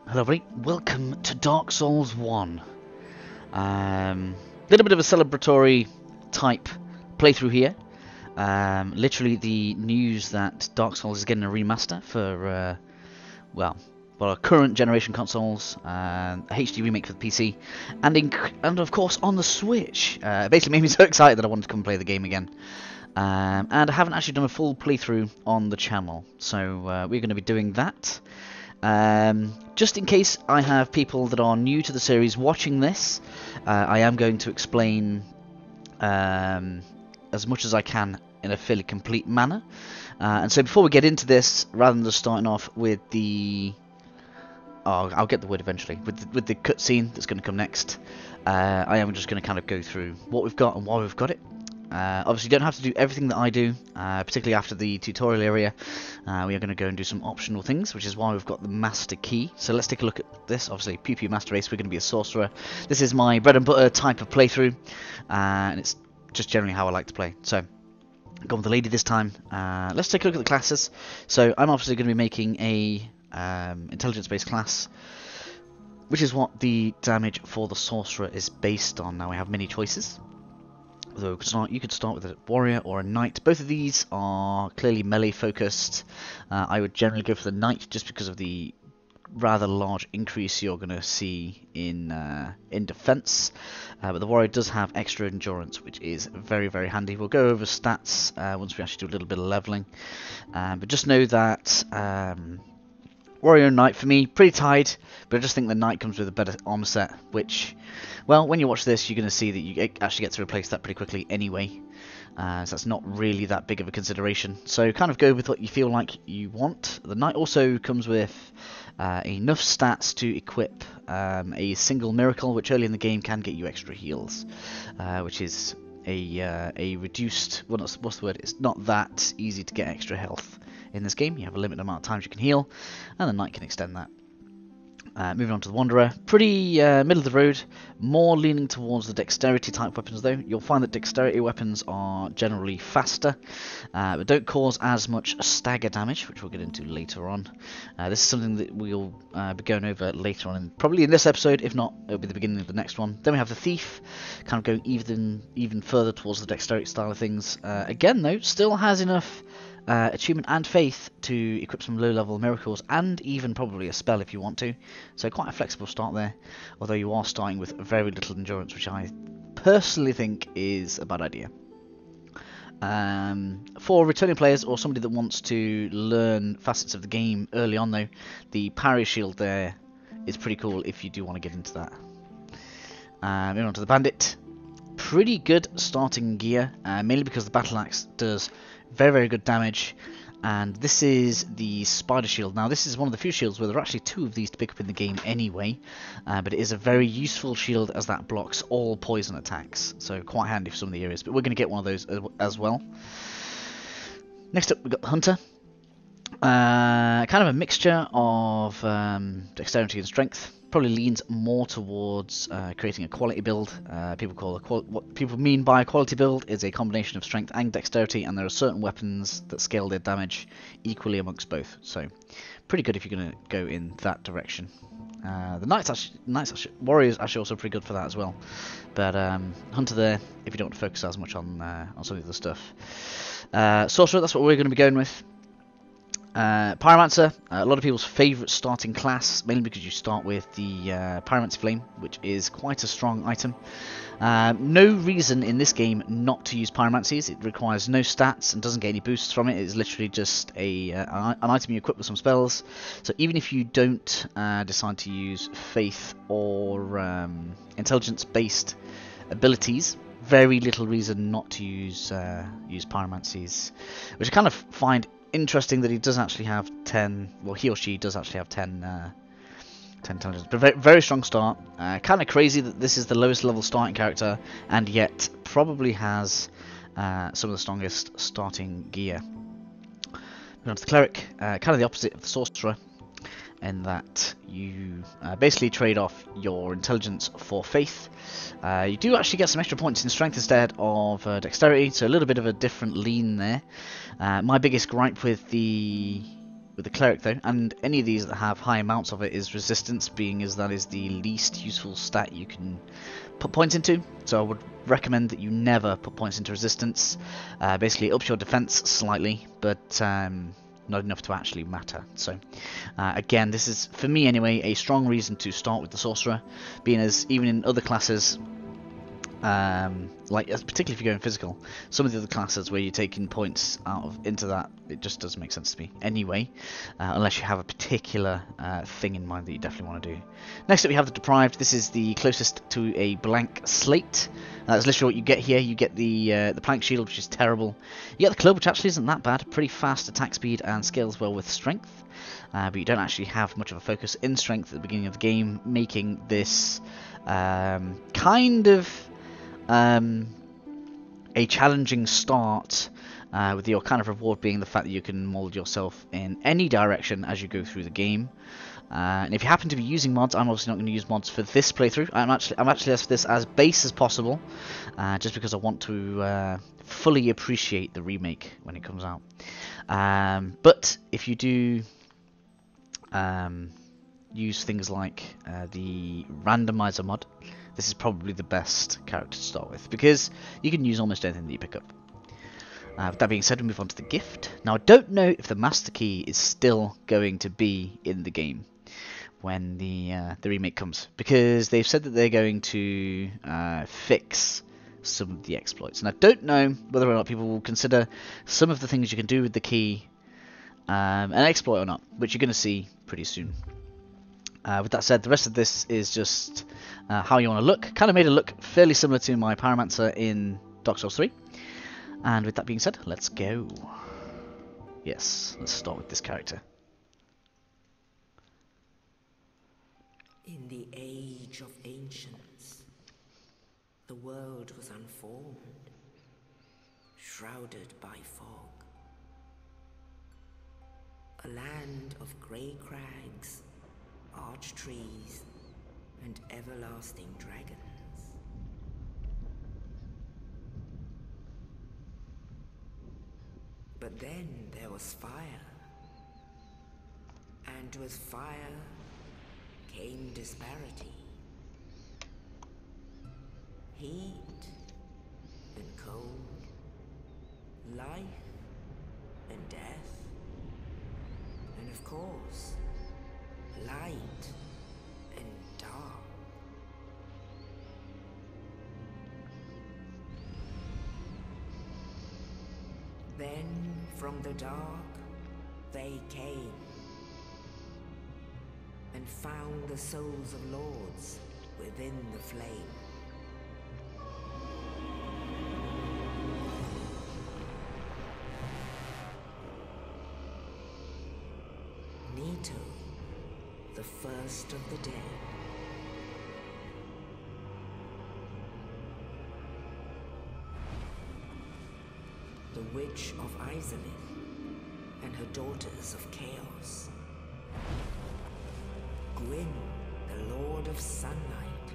Hello everybody, welcome to Dark Souls 1. Little bit of a celebratory type playthrough here. Literally the news that Dark Souls is getting a remaster for, our current generation consoles, a HD remake for the PC, and of course on the Switch. Basically made me so excited that I wanted to come play the game again. And I haven't actually done a full playthrough on the channel, so we're going to be doing that. Just in case I have people that are new to the series watching this, I am going to explain as much as I can in a fairly complete manner. And so before we get into this, rather than just starting off with the... Oh, I'll get the word eventually. With the cutscene that's going to come next, I am just going to kind of go through what we've got and why we've got it. Obviously you don't have to do everything that I do, particularly after the tutorial area. We are going to go and do some optional things, which is why we've got the master key. So let's take a look at this. Obviously, Pew Pew Master Race, we're going to be a sorcerer. This is my bread and butter type of playthrough, and it's just generally how I like to play. So, going with the lady this time. Let's take a look at the classes. So I'm obviously going to be making a intelligence-based class, which is what the damage for the sorcerer is based on. Now we have many choices. Though you could start with a warrior or a knight. Both of these are clearly melee focused. I would generally go for the knight just because of the rather large increase you're going to see in defense. But the warrior does have extra endurance, which is very, very handy. We'll go over stats once we actually do a little bit of leveling. But just know that warrior and knight for me pretty tied, but I just think the knight comes with a better armor set, which, well, when you watch this you're going to see that you actually get to replace that pretty quickly anyway, so that's not really that big of a consideration. So kind of go with what you feel like you want. The knight also comes with enough stats to equip a single miracle, which early in the game can get you extra heals, which is a reduced, well, what's the word, it's not that easy to get extra health in this game. You have a limited amount of times you can heal, and the knight can extend that. Moving on to the wanderer, pretty middle of the road, more leaning towards the dexterity type weapons though. You'll find that dexterity weapons are generally faster, but don't cause as much stagger damage, which we'll get into later on. This is something that we'll be going over later on, probably in this episode. If not, it'll be the beginning of the next one. Then we have the thief, kind of going even further towards the dexterity style of things. Again though, still has enough achievement and faith to equip some low-level miracles, and even probably a spell if you want to. So quite a flexible start there, although you are starting with very little endurance, which I personally think is a bad idea. For returning players or somebody that wants to learn facets of the game early on though, the parry shield there is pretty cool if you do want to get into that. Moving on to the bandit. Pretty good starting gear, mainly because the battle axe does very good damage, and this is the spider shield. Now this is one of the few shields where there are actually two of these to pick up in the game anyway, but it is a very useful shield as that blocks all poison attacks, so quite handy for some of the areas, but we're going to get one of those as well. Next up we've got the hunter. Kind of a mixture of dexterity and strength. Probably leans more towards creating a quality build. What people mean by a quality build is a combination of strength and dexterity, and there are certain weapons that scale their damage equally amongst both. So pretty good if you're going to go in that direction. The warrior is actually also pretty good for that as well. But hunter there, if you don't want to focus as much on some of the other stuff. Sorcerer, that's what we're going to be going with. Pyromancer, a lot of people's favourite starting class, mainly because you start with the Pyromancy Flame, which is quite a strong item. No reason in this game not to use Pyromancies. It requires no stats and doesn't get any boosts from it. It's literally just an item you equip with some spells. So even if you don't decide to use Faith or Intelligence-based abilities, very little reason not to use Pyromancies, which I kind of find interesting that he does actually have 10, well he or she does actually have 10 intelligence, but very strong start. Kind of crazy that this is the lowest level starting character and yet probably has some of the strongest starting gear. Moving on to the cleric, kind of the opposite of the sorcerer, in that you basically trade off your intelligence for faith. You do actually get some extra points in strength instead of dexterity, so a little bit of a different lean there. My biggest gripe with the with the cleric though, and any of these that have high amounts of it is resistance, being as that is the least useful stat you can put points into. So I would recommend that you never put points into resistance. Basically it ups your defense slightly, but not enough to actually matter. So again, this is, for me anyway, a strong reason to start with the Sorcerer, being as even in other classes, like particularly if you're going physical, some of the other classes where you're taking points out of into that, it just doesn't make sense to me anyway, unless you have a particular thing in mind that you definitely want to do. Next up we have the Deprived. This is the closest to a blank slate. That's literally what you get here. You get the plank shield, which is terrible. You get the club, which actually isn't that bad. Pretty fast attack speed and scales well with strength, but you don't actually have much of a focus in strength at the beginning of the game, making this kind of a challenging start, with your kind of reward being the fact that you can mold yourself in any direction as you go through the game. And if you happen to be using mods, I'm obviously not going to use mods for this playthrough. I'm actually left this as base as possible, just because I want to fully appreciate the remake when it comes out. But if you do use things like the randomizer mod, this is probably the best character to start with, because you can use almost anything that you pick up. With that being said, we move on to the gift. Now I don't know if the master key is still going to be in the game when the remake comes, because they've said that they're going to fix some of the exploits, and I don't know whether or not people will consider some of the things you can do with the key an exploit or not, which you're going to see pretty soon. With that said, the rest of this is just how you want to look. Kind of made it look fairly similar to my Pyromancer in Dark Souls 3. And with that being said, let's go. Yes, let's start with this character. In the age of ancients, the world was unformed, shrouded by fog. A land of grey crags, arch trees, and everlasting dragons. But then there was fire, and with fire came disparity. Heat and cold, life and death, and of course, light and dark. Then from the dark they came and found the souls of lords within the flame. Nito, the first of the dead. The Witch of Izalith and her daughters of Chaos. Gwyn, the Lord of Sunlight,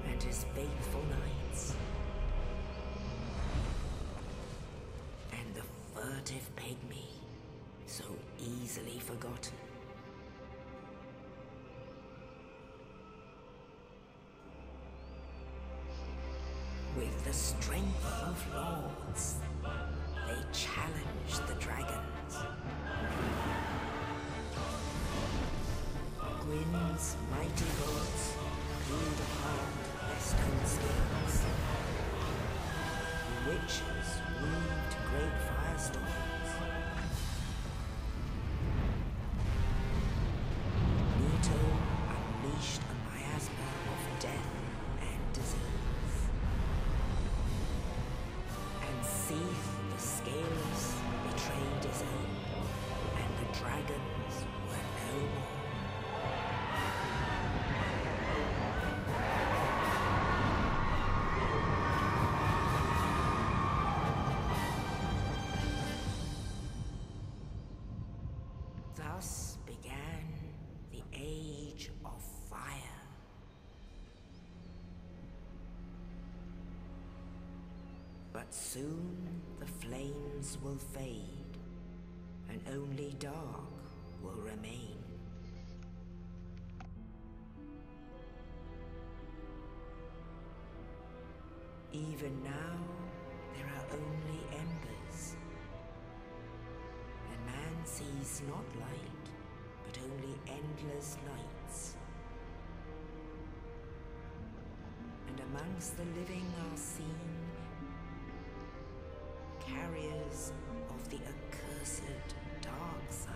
and his faithful knights. And the furtive pygmy, so easily forgotten. With the strength of lords, they challenged the dragons. Gwyn's mighty bolts peeled apart their stone scales. The witches weaved great firestorms. Nito unleashed a miasma of death and disease. And Seath the Scaleless betrayed his own, and the dragons were no more. Thus began the Age of Fire. But soon the flames will fade, and only dark will remain. Even now, there are only embers, and man sees not light, but only endless nights. And amongst the living are seen carriers of the accursed dark sign.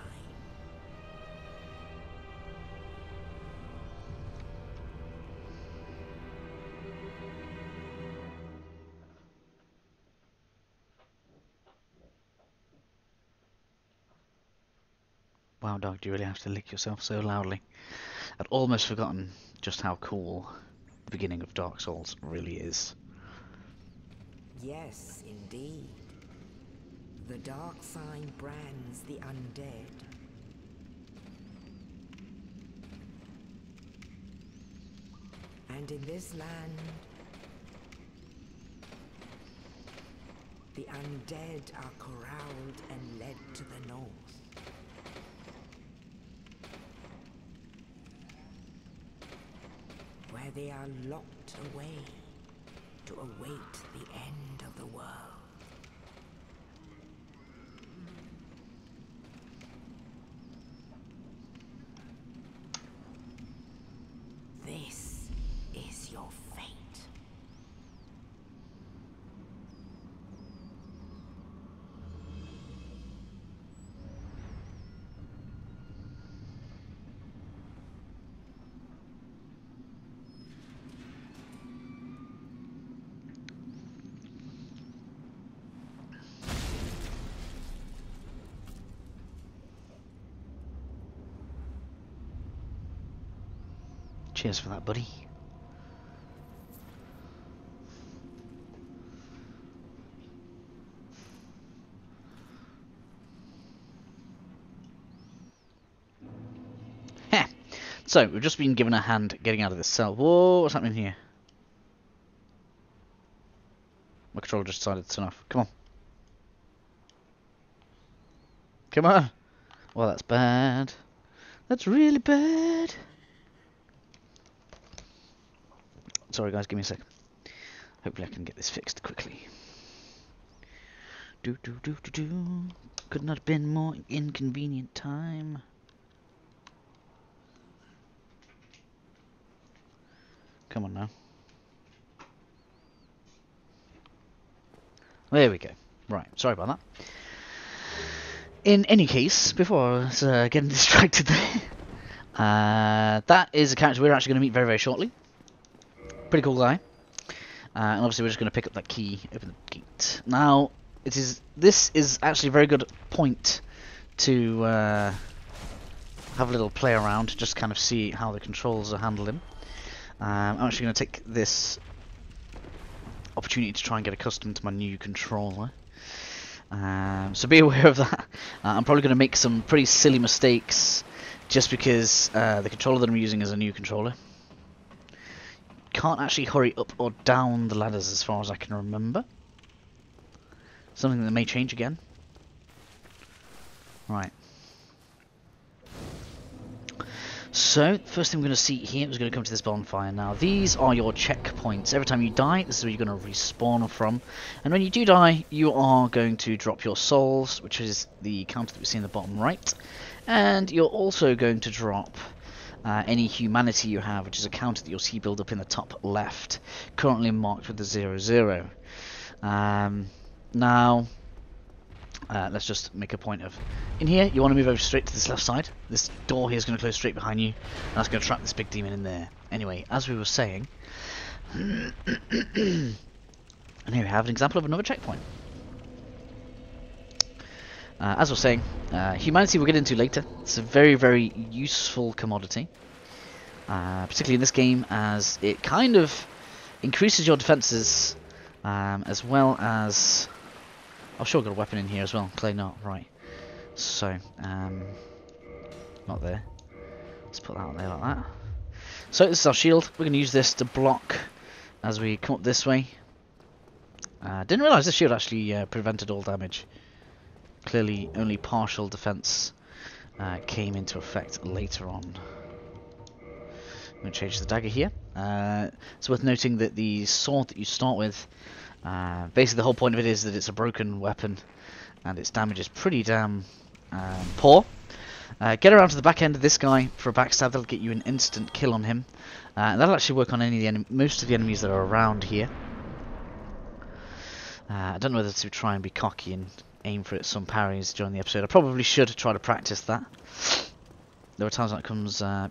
Wow, dog, do you really have to lick yourself so loudly? I'd almost forgotten just how cool the beginning of Dark Souls really is. Yes, indeed. The dark sign brands the undead. And in this land, the undead are corralled and led to the north. Where they are locked away to await the end of the world. This is your fate. Cheers for that, buddy. Heh. So, we've just been given a hand getting out of this cell. Whoa, what's happening here? My controller just decided to turn off. Come on. Come on. Well, that's bad. That's really bad. Sorry guys, give me a sec. Hopefully I can get this fixed quickly. Could not have been more inconvenient time. Come on now. There we go. Right, sorry about that. In any case, before I was getting distracted there, that is a character we're actually going to meet very, very shortly. Pretty cool guy. And obviously we're just going to pick up that key, open the gate. Now, this is actually a very good point to have a little play around, just kind of see how the controls are handling. I'm actually going to take this opportunity to try and get accustomed to my new controller. So be aware of that. I'm probably going to make some pretty silly mistakes just because the controller that I'm using is a new controller. Can't actually hurry up or down the ladders as far as I can remember. Something that may change again. Right. So, first thing we're going to see here is going to come to this bonfire. Now, these are your checkpoints. Every time you die, this is where you're going to respawn from. And when you do die, you are going to drop your souls, which is the counter that we see in the bottom right. And you're also going to drop any humanity you have, which is a counter that you'll see build up in the top left, currently marked with the 00. Now, let's just make a point of, in here, you want to move over straight to this left side. This door here is going to close straight behind you, and that's going to trap this big demon in there. Anyway, as we were saying, and here we have an example of another checkpoint. As I was saying, humanity we'll get into later. It's a very, very useful commodity, particularly in this game, as it kind of increases your defenses, as well as... Oh, sure, got a weapon in here as well. Clay not, right. So, not there. Let's put that on there like that. So this is our shield. We're going to use this to block as we come up this way. Didn't realise this shield actually prevented all damage. clearly only partial defense came into effect later on. I'm going to change the dagger here. It's worth noting that the sword that you start with, basically the whole point of it is that it's a broken weapon and its damage is pretty damn poor. Get around to the back end of this guy for a backstab. That'll get you an instant kill on him. And that'll actually work on most of the enemies that are around here. I don't know whether to try and be cocky and aim for some parries during the episode. I probably should try to practice that. There are times that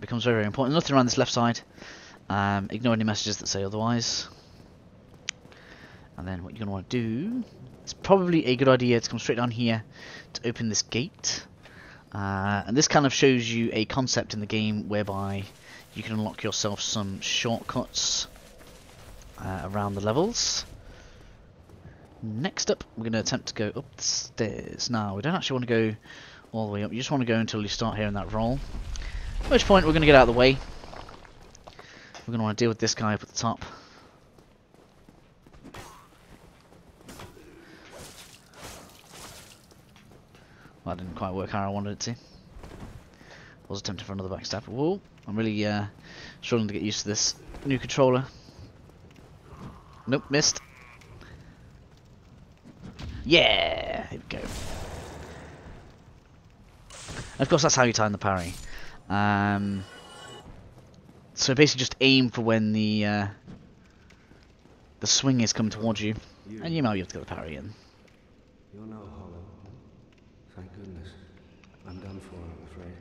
becomes very, very important. Nothing around this left side. Ignore any messages that say otherwise. And then what you're going to want to do, it's probably a good idea to come straight down here to open this gate. And this kind of shows you a concept in the game whereby you can unlock yourself some shortcuts around the levels. Next up, we're going to attempt to go up the stairs. Now, we don't actually want to go all the way up. You just want to go until you start hearing that roll. At which point, we're going to get out of the way. We're going to want to deal with this guy up at the top. Well, that didn't quite work how I wanted it to. I was attempting for another backstab. Whoa, I'm really struggling to get used to this new controller. Nope, missed. Yeah, here we go. And of course, that's how you time the parry. So basically, just aim for when the swing is coming towards you, and you might be able to get the parry in. You're no hollow. Thank goodness. I'm done for, I'm afraid.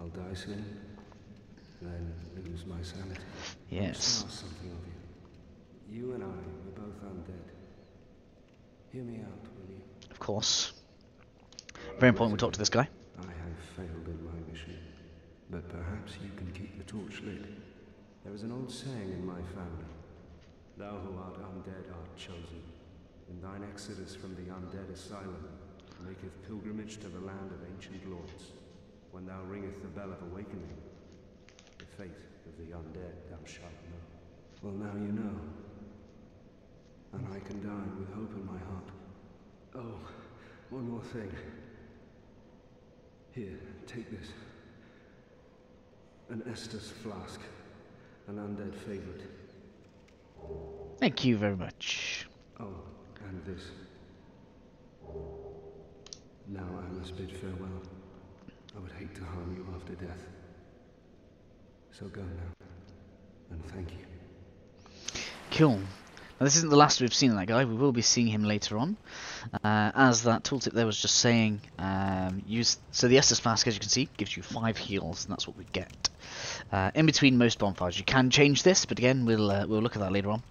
I'll die soon, then lose my sanity. Yes. Ask something of you. You and I, we're both undead. Hear me out, will you? Of course. Very important we talk to this guy. I have failed in my mission, but perhaps you can keep the torch lit. There is an old saying in my family. Thou who art undead art chosen. In thine exodus from the Undead Asylum, maketh pilgrimage to the land of ancient lords. When thou ringeth the bell of awakening, the fate of the undead thou shalt know. Well, now you know. And I can die with hope in my heart. Oh, one more thing. Here, take this. An Estus flask. An undead favorite. Thank you very much. Oh, and this. Now I must bid farewell. I would hate to harm you after death. So go now. And thank you. Cool. Now this isn't the last we've seen of that guy. We will be seeing him later on. As that tooltip there was just saying, so the Estus Flask, as you can see, gives you 5 heals, and that's what we get. In between most bonfires. You can change this, but again, we'll look at that later on.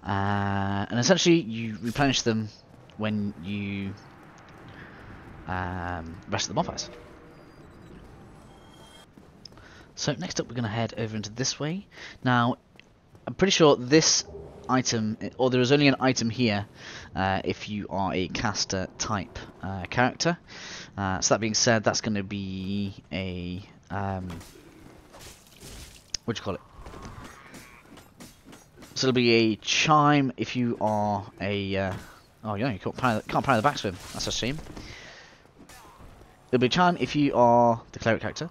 And essentially, you replenish them when you rest of the bonfires. So next up, we're going to head over into this way. Now, I'm pretty sure this item, or there is only an item here if you are a caster type character. So that being said, that's going to be a what do you call it? So it'll be a chime if you are a oh yeah, you can't pry the backs of him. That's a shame. It'll be a chime if you are the cleric character.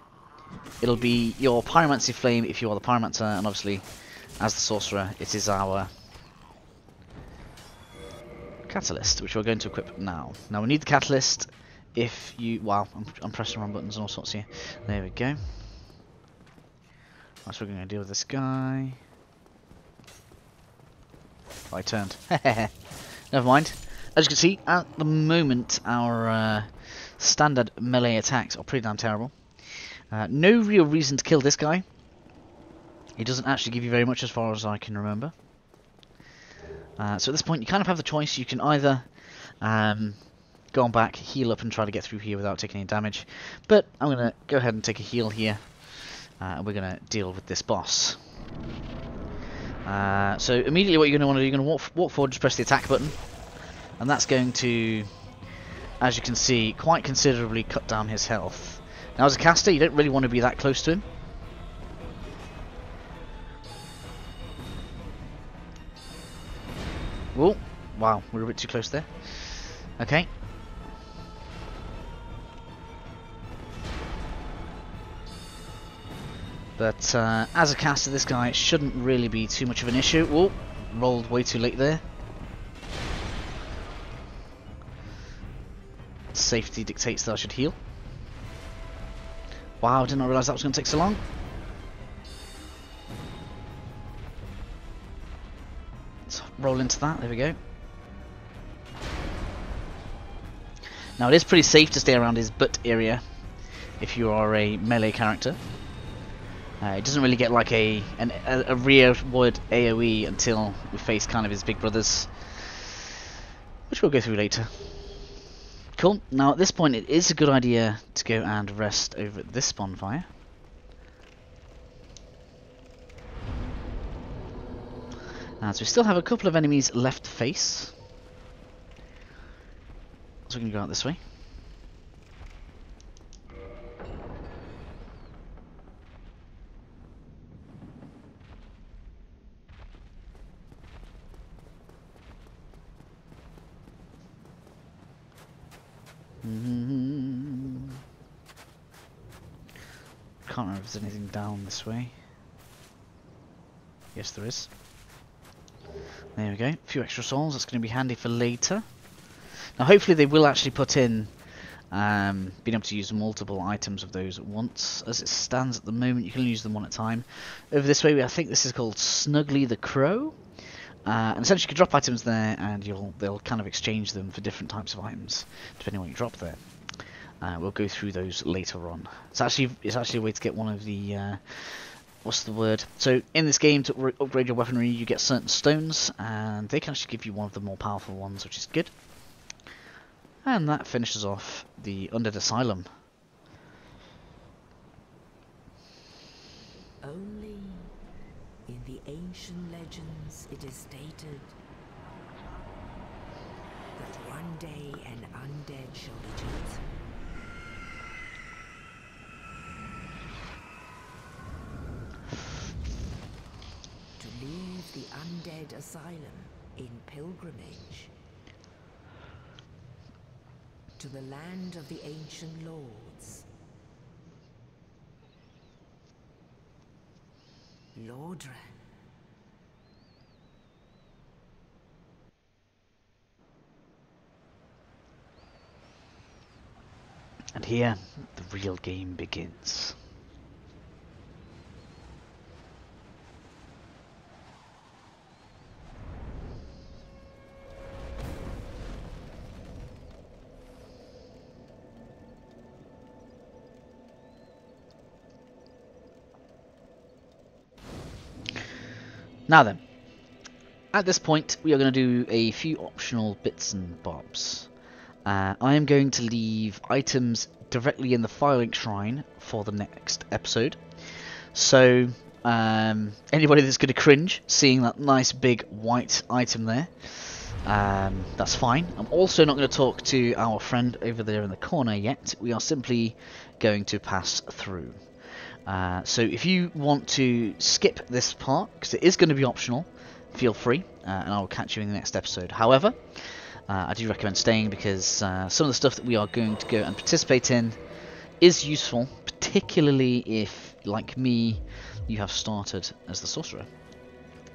It'll be your pyromancy flame if you are the pyromancer, and obviously, as the sorcerer, it is our catalyst, which we're going to equip now. Now we need the catalyst if you... Wow, I'm pressing the wrong buttons and all sorts here. There we go. That's what we're going to deal with this guy. Oh, I turned. Never mind. As you can see, at the moment, our standard melee attacks are pretty damn terrible. No real reason to kill this guy. He doesn't actually give you very much as far as I can remember. So at this point you kind of have the choice. You can either go on back, heal up and try to get through here without taking any damage. But I'm going to go ahead and take a heal here. And we're going to deal with this boss. So immediately what you're going to want to do, you're going to walk forward, just press the attack button. And that's going to, as you can see, quite considerably cut down his health. Now as a caster, you don't really want to be that close to him. Whoa, wow, we're a bit too close there. Okay. But as a caster, this guy shouldn't really be too much of an issue. Whoa, rolled way too late there. Safety dictates that I should heal. Wow, did not realise that was going to take so long. Let's roll into that, there we go. Now it is pretty safe to stay around his butt area if you are a melee character. It doesn't really get like a rearward AoE until we face kind of his big brothers, which we'll go through later. Cool. Now at this point it is a good idea to go and rest over at this bonfire. So we still have a couple of enemies left to face. So we're going to go out this way. Can't remember if there's anything down this way. Yes, there is. There we go. A few extra souls. That's going to be handy for later. Now, hopefully, they will actually put in being able to use multiple items of those at once. As it stands at the moment, you can only use them one at a time. Over this way, I think this is called Snugly the Crow. And essentially, you can drop items there, and they'll kind of exchange them for different types of items, depending on what you drop there. We'll go through those later on. It's actually a way to get one of the what's the word? So in this game, to upgrade your weaponry, you get certain stones, and they can actually give you one of the more powerful ones, which is good. And that finishes off the Undead Asylum. Only in the ancient legends it is stated that one day an undead shall be chosen. To leave the Undead Asylum in pilgrimage to the land of the ancient lords. Lordran. And here, the real game begins. Now then, at this point we are going to do a few optional bits and bobs. I am going to leave items directly in the Firelink Shrine for the next episode. So anybody that's going to cringe seeing that nice big white item there, that's fine. I'm also not going to talk to our friend over there in the corner yet. We are simply going to pass through. So if you want to skip this part, because it is going to be optional, feel free, and I will catch you in the next episode. However, I do recommend staying because some of the stuff that we are going to go and participate in is useful, particularly if, like me, you have started as the Sorcerer.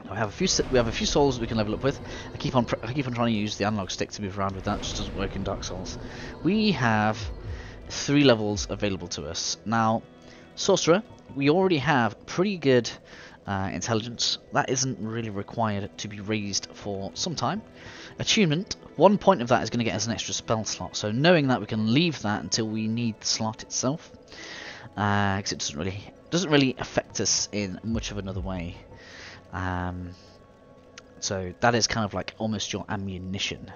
We have a few souls that we can level up with. I keep on trying to use the analog stick to move around with that. It just doesn't work in Dark Souls. We have 3 levels available to us now. Sorcerer, we already have pretty good intelligence. That isn't really required to be raised for some time. Attunement, 1 point of that is going to get us an extra spell slot, so knowing that, we can leave that until we need the slot itself, because it doesn't really affect us in much of another way. So that is kind of like almost your ammunition.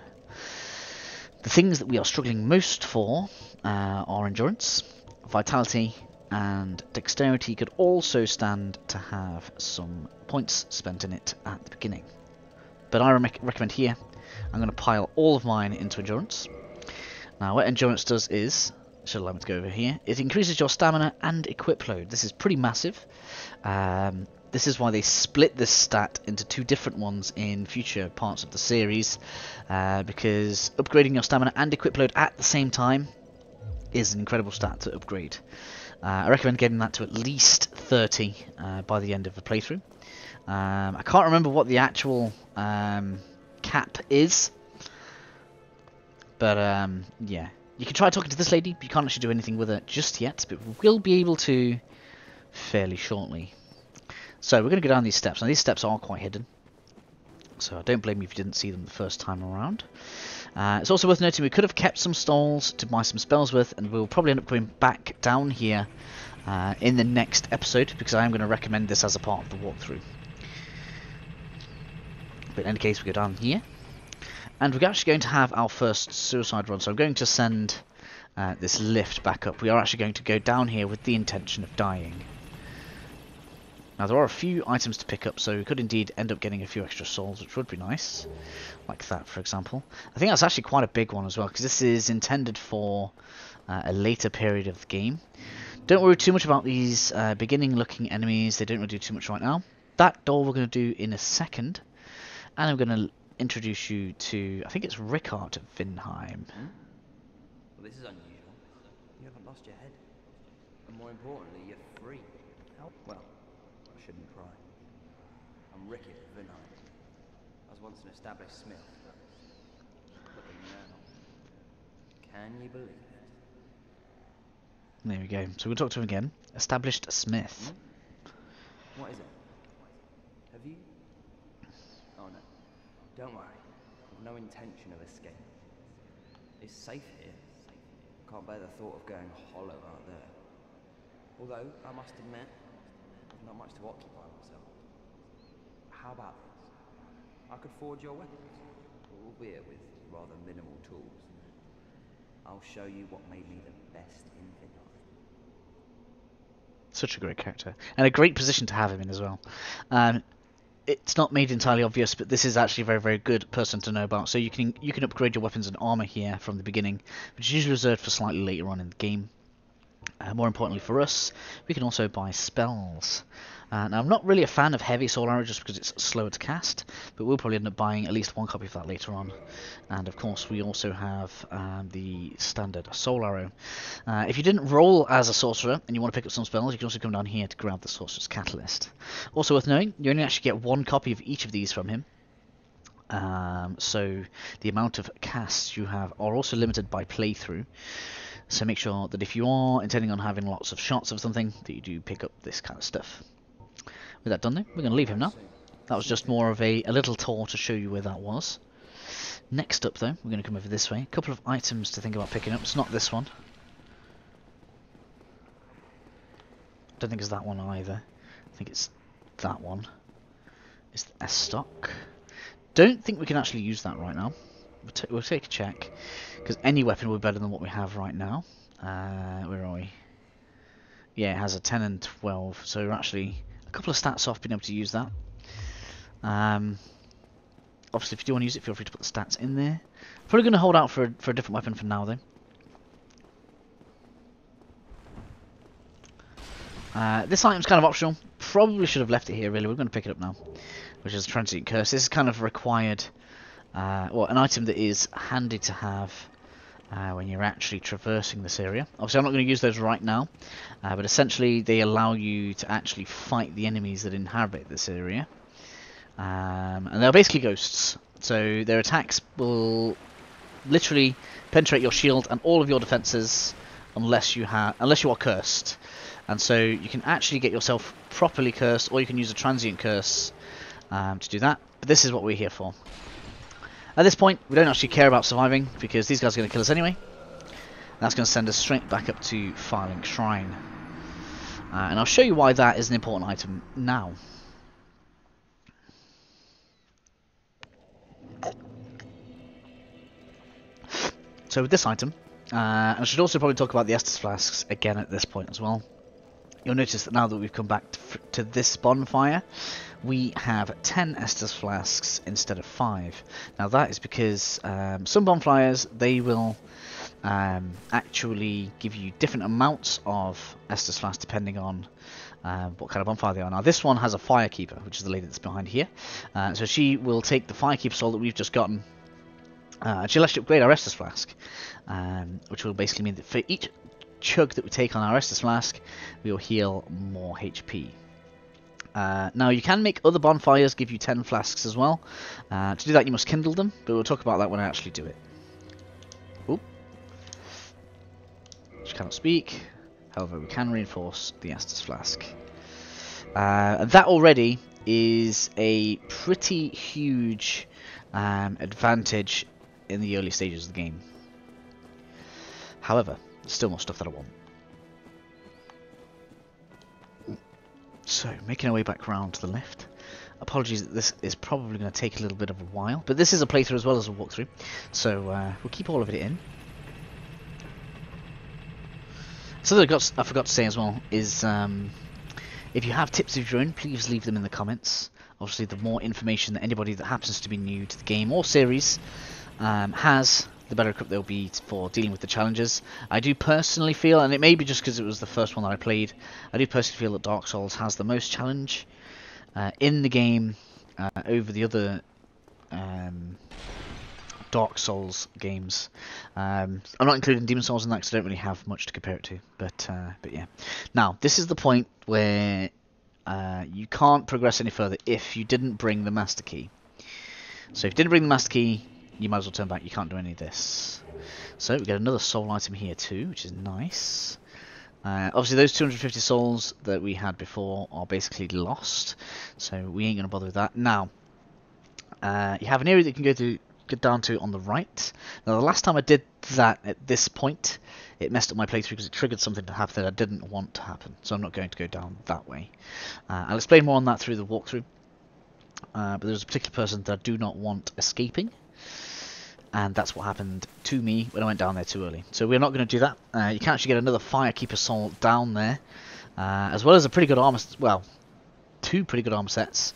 The things that we are struggling most for are endurance, vitality, and dexterity could also stand to have some points spent in it at the beginning. But I recommend here, I'm going to pile all of mine into endurance. Now what endurance does is, should allow me to go over here, it increases your stamina and equip load. This is pretty massive. This is why they split this stat into 2 different ones in future parts of the series, because upgrading your stamina and equip load at the same time is an incredible stat to upgrade. I recommend getting that to at least 30 by the end of the playthrough. I can't remember what the actual cap is, but yeah, you can try talking to this lady, but you can't actually do anything with her just yet, but we will be able to fairly shortly. So we're going to go down these steps. Now these steps are quite hidden, so I don't blame you if you didn't see them the first time around. It's also worth noting we could have kept some stalls to buy some spells with, and we'll probably end up going back down here in the next episode, because I am going to recommend this as a part of the walkthrough. But in any case, we go down here, and we're actually going to have our first suicide run. So I'm going to send this lift back up. We are actually going to go down here with the intention of dying. Now there are a few items to pick up, so we could indeed end up getting a few extra souls, which would be nice. Like that, for example. I think that's actually quite a big one as well, because this is intended for a later period of the game. Don't worry too much about these beginning-looking enemies. They don't really do too much right now. That door we're going to do in a second. And I'm going to introduce you to, I think it's Rickard Vinheim. Well, this is unusual. You haven't lost your head. And more importantly, you're free. Well, I shouldn't cry. I'm Rickard Vinheim. I was once an established smith. Look at me now. Can you believe it? There we go. So we'll talk to him again. Established smith. What is it? Have you? Oh no. Don't worry. I've no intention of escape. It's safe here. Can't bear the thought of going hollow out there. Although, I must admit, I've not much to occupy myself. How about this? I could forge your weapons, albeit with rather minimal tools. I'll show you what made me the best in Vinheim. Such a great character. And a great position to have him in as well. It's not made entirely obvious, but this is actually a very, very good person to know about. So you can upgrade your weapons and armor here from the beginning, which is usually reserved for slightly later on in the game. More importantly for us, we can also buy spells. Now I'm not really a fan of heavy soul arrow just because it's slower to cast, but we'll probably end up buying at least one copy of that later on. And of course we also have the standard soul arrow. If you didn't roll as a sorcerer and you want to pick up some spells, you can also come down here to grab the sorcerer's catalyst. Also worth knowing, you only actually get one copy of each of these from him. So the amount of casts you have are also limited by playthrough. So make sure that if you are intending on having lots of shots of something, that you do pick up this kind of stuff. With that done though, we're going to leave him now. That was just more of a little tour to show you where that was. Next up though, we're going to come over this way. A couple of items to think about picking up. It's not this one. I don't think it's that one either. I think it's that one. It's the S-stock. Don't think we can actually use that right now. We'll take a check, because any weapon will be better than what we have right now. Where are we? Yeah, it has a 10 and 12, so we're actually a couple of stats off being able to use that. Obviously, if you do want to use it, feel free to put the stats in there. Probably going to hold out for a different weapon for now, though. This item's kind of optional. Probably should have left it here, really. We're going to pick it up now, which is Transient Curse. This is kind of required. Well, an item that is handy to have when you're actually traversing this area. Obviously I'm not going to use those right now, but essentially they allow you to actually fight the enemies that inhabit this area. And they're basically ghosts, so their attacks will literally penetrate your shield and all of your defenses unless you are cursed. And so you can actually get yourself properly cursed, or you can use a transient curse to do that. But this is what we're here for. At this point, we don't actually care about surviving, because these guys are going to kill us anyway. That's going to send us straight back up to Firelink Shrine. And I'll show you why that is an important item now. So with this item, and I should also probably talk about the Estus Flasks again at this point as well. You'll notice that now that we've come back to this bonfire, we have 10 Estus Flasks instead of 5. Now that is because some bonfires, they will actually give you different amounts of Estus Flasks depending on what kind of bonfire they are. Now this one has a Firekeeper, which is the lady that's behind here. So she will take the Firekeeper soul that we've just gotten, and she'll actually upgrade our Estus Flask, which will basically mean that for each chug that we take on our Estus Flask, we will heal more HP. Now you can make other bonfires give you 10 flasks as well. To do that you must kindle them, but we'll talk about that when I actually do it. Oop. Just cannot speak. However, we can reinforce the Estus Flask. And that already is a pretty huge advantage in the early stages of the game. However, there's still more stuff that I want. So, making our way back round to the left. Apologies that this is probably going to take a little bit of a while, but this is a playthrough as well as a walkthrough, so we'll keep all of it in. Something I forgot to say as well is, if you have tips of your own, please leave them in the comments. Obviously, the more information that anybody that happens to be new to the game or series has, the better equipped they'll be for dealing with the challenges. I do personally feel, and it may be just because it was the first one that I played, I do personally feel that Dark Souls has the most challenge in the game over the other Dark Souls games. I'm not including Demon Souls in that because I don't really have much to compare it to, but yeah. Now, this is the point where you can't progress any further if you didn't bring the Master Key. So if you didn't bring the Master Key, you might as well turn back. You can't do any of this. So we get another soul item here too, which is nice. Obviously those 250 souls that we had before are basically lost, so we ain't going to bother with that. Now, you have an area that you can go down to on the right. Now the last time I did that at this point, it messed up my playthrough because it triggered something to happen that I didn't want to happen, so I'm not going to go down that way. I'll explain more on that through the walkthrough, but there's a particular person that I do not want escaping. And that's what happened to me when I went down there too early. So we're not going to do that. You can actually get another Firekeeper soul down there, as well as a pretty good armor. Well, 2 pretty good armor sets.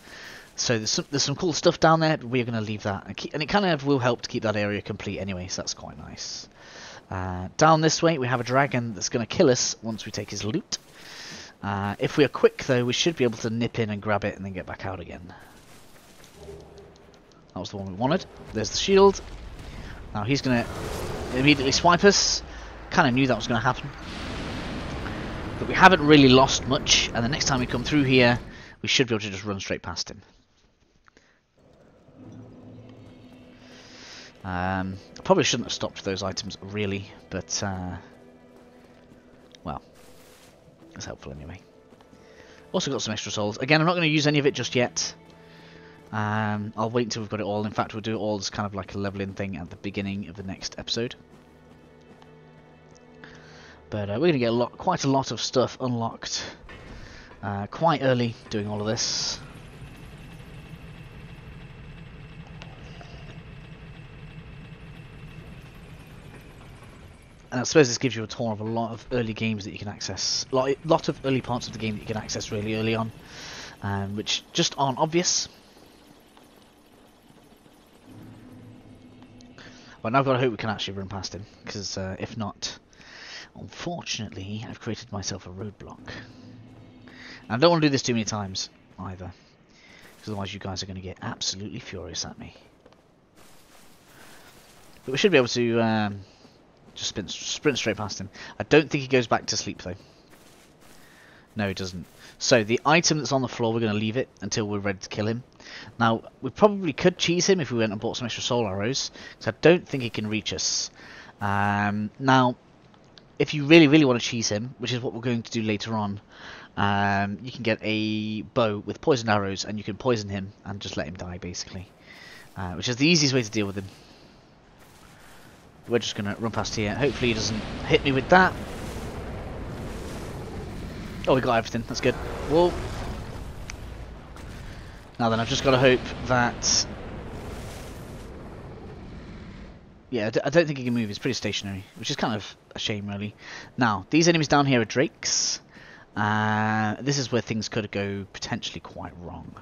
So there's some cool stuff down there. But we're going to leave that, and it kind of will help to keep that area complete anyway. So that's quite nice. Down this way we have a dragon that's going to kill us once we take his loot. If we are quick though, we should be able to nip in and grab it and then get back out again. That was the one we wanted. There's the shield. Now he's going to immediately swipe us. Kind of knew that was going to happen. But we haven't really lost much, and the next time we come through here, we should be able to just run straight past him. I probably shouldn't have stopped those items, really, but, well, it's helpful anyway. Also got some extra souls. Again, I'm not going to use any of it just yet. I'll wait until we've got it all. In fact, we'll do it all as kind of like a leveling thing at the beginning of the next episode. But we're going to get quite a lot of stuff unlocked quite early doing all of this. And I suppose this gives you a tour of a lot of early games that you can access. A lot of early parts of the game that you can access really early on, which just aren't obvious. But now I've got to hope we can actually run past him, because if not, unfortunately, I've created myself a roadblock. And I don't want to do this too many times, either, because otherwise you guys are going to get absolutely furious at me. But we should be able to just sprint straight past him. I don't think he goes back to sleep, though. No, he doesn't. So, the item that's on the floor, we're going to leave it until we're ready to kill him. Now, we probably could cheese him if we went and bought some extra soul arrows, because I don't think he can reach us. Now, if you really, really want to cheese him, which is what we're going to do later on, you can get a bow with poisoned arrows, and you can poison him and just let him die, basically. Which is the easiest way to deal with him. We're just going to run past here. Hopefully he doesn't hit me with that. Oh, we got everything. That's good. Whoa. Now then, I've just got to hope that... Yeah, I don't think he can move. He's pretty stationary, which is kind of a shame, really. Now, these enemies down here are drakes. This is where things could go potentially quite wrong.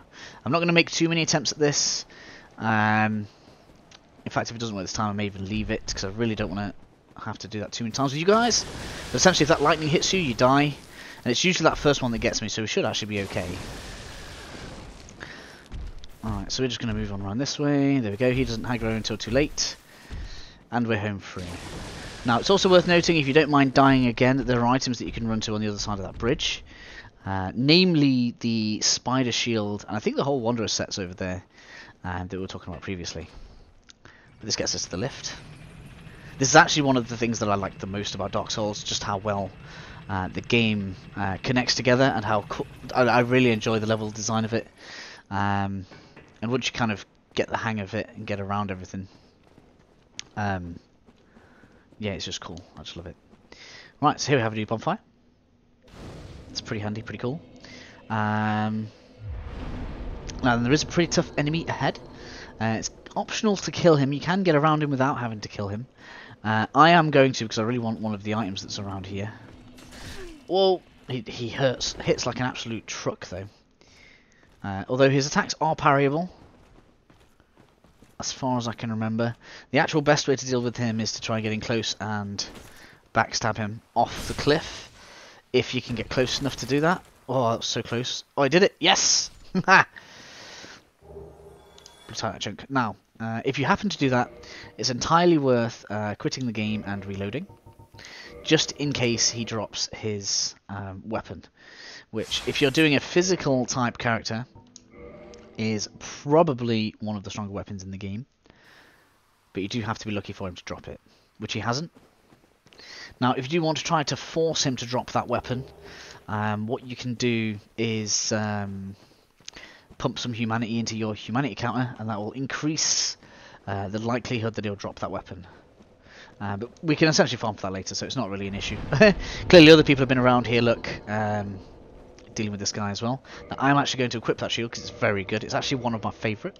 I'm not going to make too many attempts at this. In fact, if it doesn't work this time, I may even leave it, because I really don't want to have to do that too many times with you guys. But essentially, if that lightning hits you, you die. And it's usually that first one that gets me, so we should actually be okay. Alright, so we're just going to move on around this way. There we go, he doesn't aggro until too late. And we're home free. Now, it's also worth noting, if you don't mind dying again, that there are items that you can run to on the other side of that bridge. Namely the spider shield, and I think the whole Wanderer set's over there that we were talking about previously. But this gets us to the lift. This is actually one of the things that I like the most about Dark Souls, just how well the game connects together, and how I really enjoy the level design of it. And once you kind of get the hang of it and get around everything, yeah, it's just cool. I just love it. Right, so here we have a new bonfire. It's pretty handy, pretty cool. Now there is a pretty tough enemy ahead. It's optional to kill him. You can get around him without having to kill him. I am going to, because I really want one of the items that's around here. Whoa, he hits like an absolute truck though. Although his attacks are parryable, as far as I can remember. The actual best way to deal with him is to try getting close and backstab him off the cliff. If you can get close enough to do that. Oh, that was so close. Oh, I did it! Yes! Ha! Retire that chunk. Now, if you happen to do that, it's entirely worth quitting the game and reloading, just in case he drops his weapon, which, if you're doing a physical type character, is probably one of the stronger weapons in the game, but you do have to be lucky for him to drop it, which he hasn't. Now, if you do want to try to force him to drop that weapon, what you can do is pump some humanity into your humanity counter, and that will increase the likelihood that he'll drop that weapon. But we can essentially farm for that later, so it's not really an issue. Clearly other people have been around here, look, dealing with this guy as well. Now, I'm actually going to equip that shield because it's very good. It's actually one of my favourite.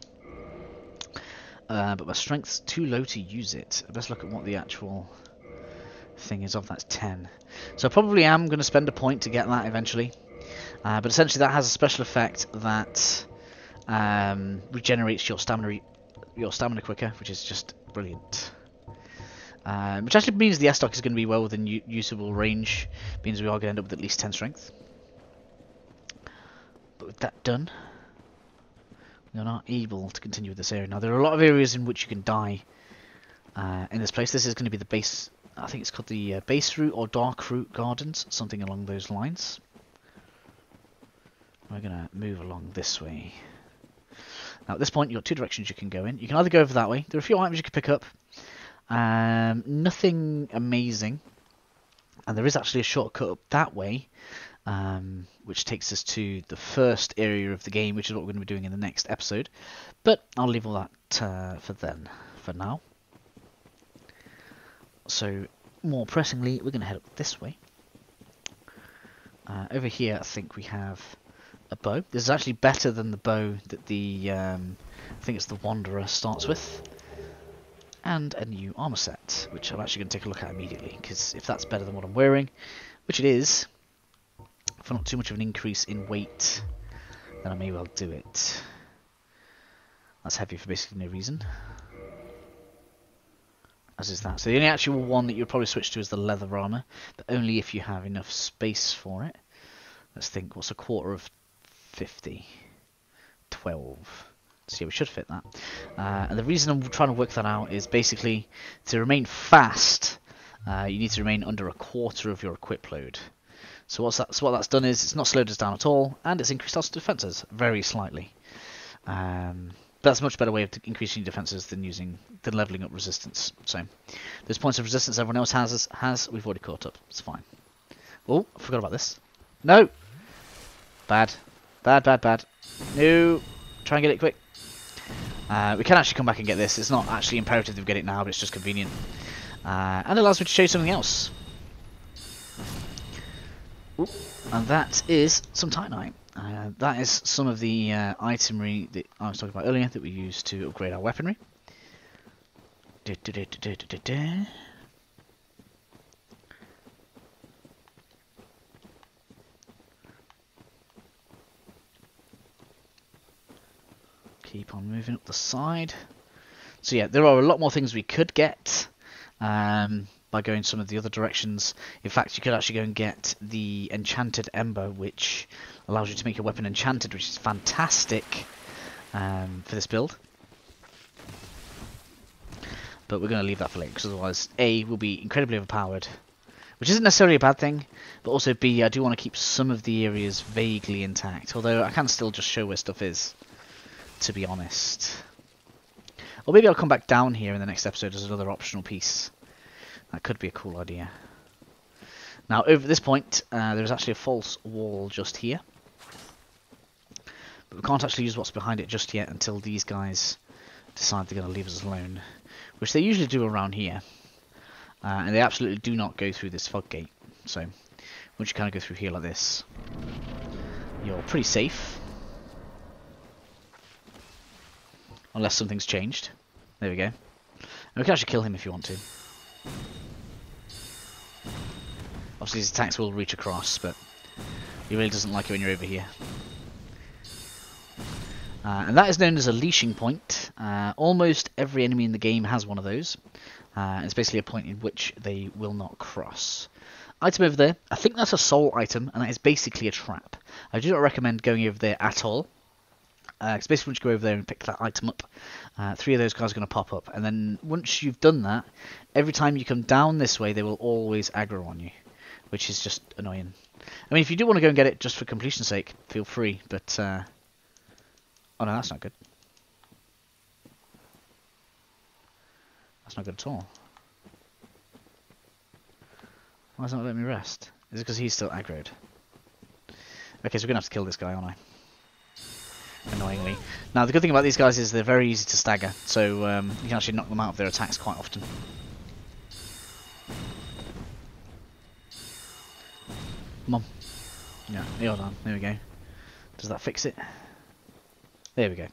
But my strength's too low to use it. Let's look at what the actual thing is of. That's 10. So I probably am going to spend a point to get that eventually. But essentially that has a special effect that regenerates your stamina quicker, which is just brilliant. Which actually means the S-Stock is going to be well within usable range. Means we are going to end up with at least 10 strength. But with that done, we are not able to continue with this area. Now, there are a lot of areas in which you can die in this place. This is going to be the base, I think it's called the base route or dark route gardens, something along those lines. We're going to move along this way. Now, at this point, you've got two directions you can go in. You can either go over that way. There are a few items you can pick up. Nothing amazing. And there is actually a shortcut up that way, which takes us to the first area of the game, which is what we're going to be doing in the next episode. But I'll leave all that for now. So, more pressingly, we're going to head up this way. Over here, I think we have a bow. This is actually better than the bow that the, I think it's the Wanderer starts with. And a new armor set, which I'm actually going to take a look at immediately, because if that's better than what I'm wearing, which it is, for not too much of an increase in weight, then I may well do it. That's heavy for basically no reason. As is that. So the only actual one that you'll probably switch to is the leather armor, but only if you have enough space for it. Let's think, what's a quarter of 50? 12. So yeah, we should fit that. And the reason I'm trying to work that out is basically to remain fast, you need to remain under a quarter of your equip load. So what that's done is it's not slowed us down at all, and it's increased our defenses very slightly. But that's a much better way of increasing defenses than leveling up resistance. So those points of resistance everyone else has we've already caught up. It's fine. Oh, I forgot about this. No. Bad. No. Try and get it quick. We can actually come back and get this. It's not actually imperative that we get it now, but it's just convenient. And it allows me to show you something else. Ooh, and that is some Titanite. That is some of the itemry that I was talking about earlier that we use to upgrade our weaponry. Keep on moving up the side. So yeah, there are a lot more things we could get by going some of the other directions. In fact, you could actually go and get the Enchanted Ember, which allows you to make your weapon enchanted, which is fantastic for this build. but we're going to leave that for later, because otherwise A, will be incredibly overpowered, which isn't necessarily a bad thing, but also B, I do want to keep some of the areas vaguely intact, although I can still just show where stuff is, to be honest. Or maybe I'll come back down here in the next episode as another optional piece. That could be a cool idea. Now, over at this point, there's actually a false wall just here. But we can't actually use what's behind it just yet until these guys decide they're going to leave us alone. Which they usually do around here. And they absolutely do not go through this fog gate. So, once you kind of go through here like this, you're pretty safe. Unless something's changed. There we go. And we can actually kill him if you want to. Obviously his attacks will reach across, but he really doesn't like it when you're over here. And that is known as a leashing point. Almost every enemy in the game has one of those. It's basically a point in which they will not cross. Item over there, I think that's a soul item, and that is basically a trap. I do not recommend going over there at all. Because basically once you go over there and pick that item up, 3 of those guys are going to pop up. And then once you've done that, every time you come down this way, they will always aggro on you. Which is just annoying. I mean, if you do want to go and get it just for completion's sake, feel free. But, oh no, that's not good. That's not good at all. Why is it not letting me rest? Is it because he's still aggroed? Okay, so we're going to have to kill this guy, aren't I? Annoyingly. Now, the good thing about these guys is they're very easy to stagger. So, you can actually knock them out of their attacks quite often. Come on. Yeah, hold on. There we go. Does that fix it? There we go.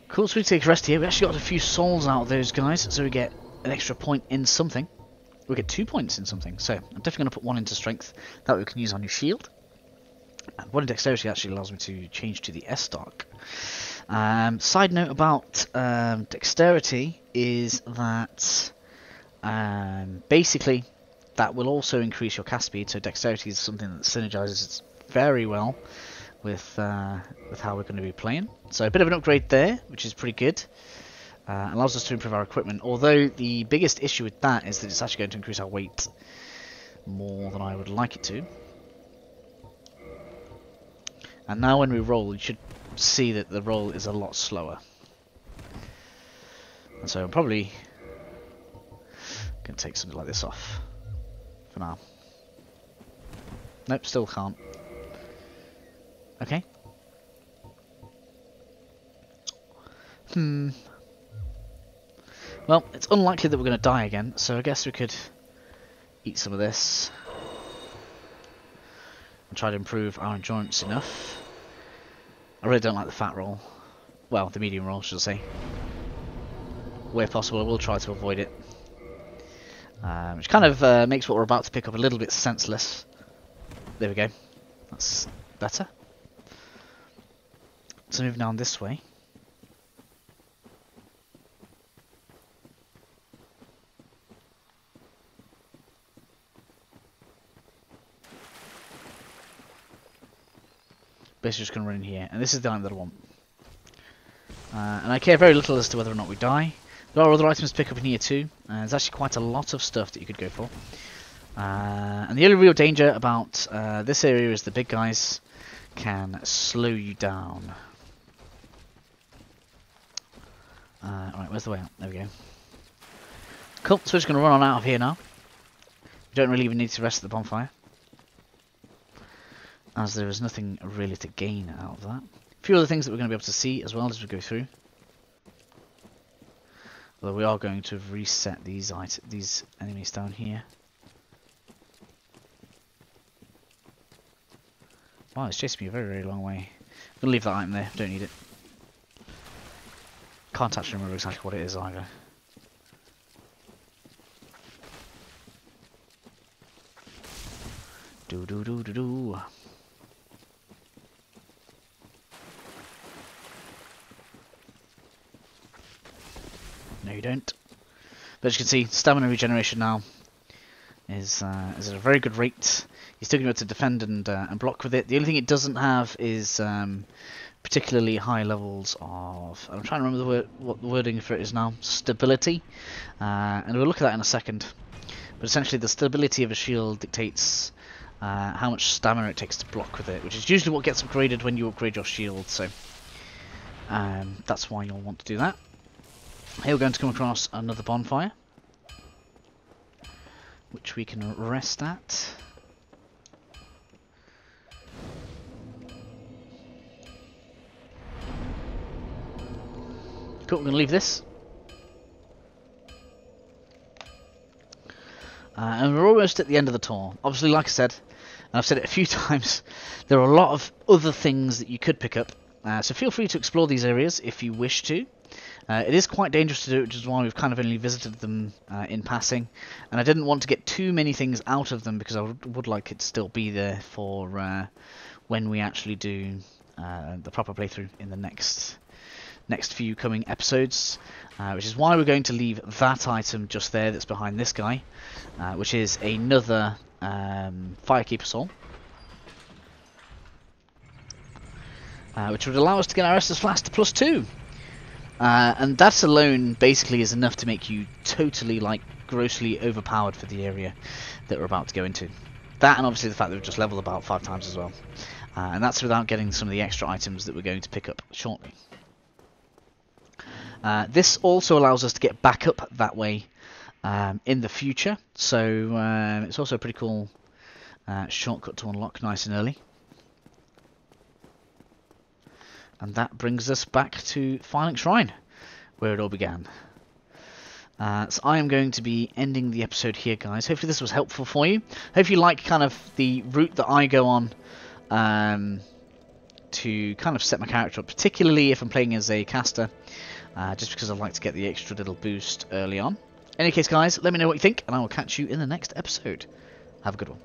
Cool, so we take a rest here. We actually got a few souls out of those guys, so we get an extra point in something. We get 2 points in something, so I'm definitely going to put 1 into strength. That we can use on your shield. And 1 in dexterity actually allows me to change to the S-Dark. Side note about dexterity is that basically that will also increase your cast speed, so dexterity is something that synergizes very well with how we're going to be playing. So a bit of an upgrade there, which is pretty good. Allows us to improve our equipment, although the biggest issue with that is that it's actually going to increase our weight more than I would like it to. And now when we roll, you should see that the roll is a lot slower. And so I'm probably going to take something like this off for now. Nope, still can't. Okay. Well, it's unlikely that we're going to die again, so I guess we could eat some of this and try to improve our endurance enough. I really don't like the fat roll. Well, the medium roll, should I say. Where possible, I will try to avoid it. Which kind of makes what we're about to pick up a little bit senseless. There we go. That's better. So moving down this way. Basically just going to run in here, and this is the item that I want. And I care very little as to whether or not we die. There are other items to pick up in here too. There's actually quite a lot of stuff that you could go for. And the only real danger about this area is the big guys can slow you down. Alright, where's the way out? There we go. Cool, so we're just going to run on out of here now. We don't really even need to rest at the bonfire, as there is nothing really to gain out of that. A few other things that we're going to be able to see as well as we go through. Although we are going to reset these enemies down here. Wow, it's chasing me a very, very long way. I'm going to leave that item there, don't need it. Can't actually remember exactly what it is either. Do. No, you don't. But as you can see, stamina regeneration now is at a very good rate. You're still going to be able to defend and block with it. The only thing it doesn't have is particularly high levels of, I'm trying to remember the word, what the wording for it is now, stability, and we'll look at that in a second. But essentially the stability of a shield dictates how much stamina it takes to block with it, which is usually what gets upgraded when you upgrade your shield, so that's why you'll want to do that. Here we're going to come across another bonfire, which we can rest at. Cool, we're going to leave this. And we're almost at the end of the tour. Obviously, like I said, and I've said it a few times, there are a lot of other things that you could pick up. So feel free to explore these areas if you wish to. It is quite dangerous to do it, which is why we've kind of only visited them in passing. And I didn't want to get too many things out of them because I would like it to still be there for when we actually do the proper playthrough in the next few coming episodes, which is why we're going to leave that item just there that's behind this guy, which is another Firekeeper Soul, which would allow us to get our Estus Flask to +2, and that alone basically is enough to make you totally, like, grossly overpowered for the area that we're about to go into. That, and obviously the fact that we've just leveled about 5 times as well, and that's without getting some of the extra items that we're going to pick up shortly. This also allows us to get back up that way in the future, so it's also a pretty cool shortcut to unlock nice and early. And that brings us back to Firelink Shrine, where it all began. So I am going to be ending the episode here, guys. Hopefully this was helpful for you. Hope you like kind of the route that I go on to kind of set my character up, particularly if I'm playing as a caster. Just because I'd like to get the extra little boost early on. In any case, guys, let me know what you think, and I will catch you in the next episode. Have a good one.